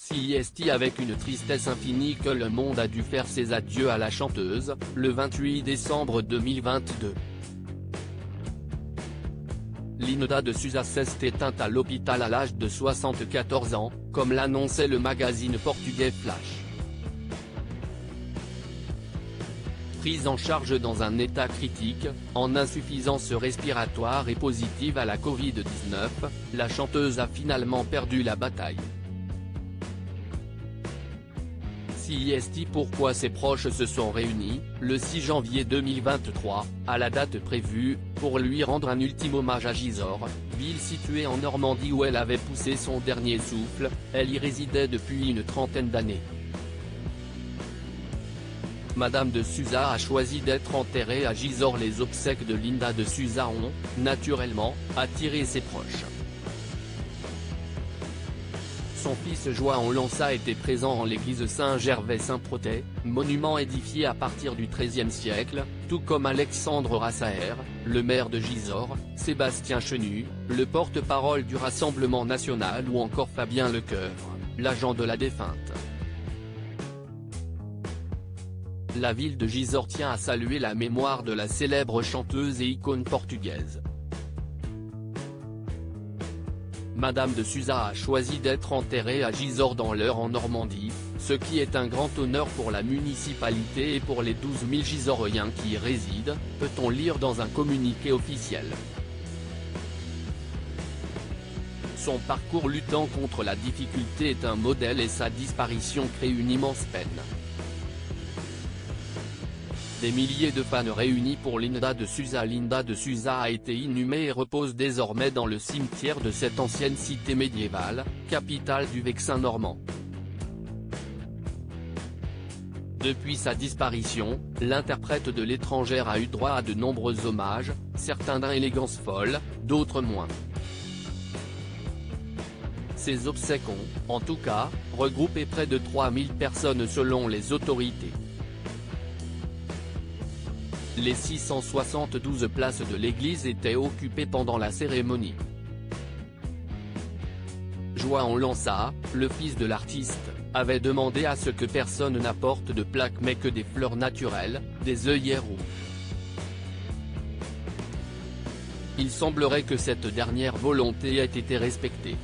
CIST avec une tristesse infinie que le monde a dû faire ses adieux à la chanteuse, le 28 décembre 2022. Linda de Sousa s'est éteinte à l'hôpital à l'âge de 74 ans, comme l'annonçait le magazine portugais Flash. Prise en charge dans un état critique, en insuffisance respiratoire et positive à la Covid-19, la chanteuse a finalement perdu la bataille. CIST. Pourquoi ses proches se sont réunis, le 6 janvier 2023, à la date prévue, pour lui rendre un ultime hommage à Gisors, ville située en Normandie où elle avait poussé son dernier souffle. Elle y résidait depuis une trentaine d'années. Madame de Sousa a choisi d'être enterrée à Gisors. Les obsèques de Linda de Sousa ont, naturellement, attiré ses proches. Son fils João Lança était présent en l'église Saint-Gervais-Saint-Protais, monument édifié à partir du XIIIe siècle, tout comme Alexandre Rassaer, le maire de Gisors, Sébastien Chenu, le porte-parole du Rassemblement national ou encore Fabien Lecoeuvre, l'agent de la défunte. La ville de Gisors tient à saluer la mémoire de la célèbre chanteuse et icône portugaise. Madame de Sousa a choisi d'être enterrée à Gisors dans l'Eure en Normandie, ce qui est un grand honneur pour la municipalité et pour les 12 000 Gisoriens qui y résident, peut-on lire dans un communiqué officiel. Son parcours luttant contre la difficulté est un modèle et sa disparition crée une immense peine. Des milliers de fans réunis pour Linda de Sousa. Linda de Sousa a été inhumée et repose désormais dans le cimetière de cette ancienne cité médiévale, capitale du Vexin normand. Depuis sa disparition, l'interprète de l'étrangère a eu droit à de nombreux hommages, certains d'un élégance folle, d'autres moins. Ces obsèques ont, en tout cas, regroupé près de 3000 personnes selon les autorités. Les 672 places de l'église étaient occupées pendant la cérémonie. João Lança, le fils de l'artiste, avait demandé à ce que personne n'apporte de plaques mais que des fleurs naturelles, des œillets roux. Il semblerait que cette dernière volonté ait été respectée.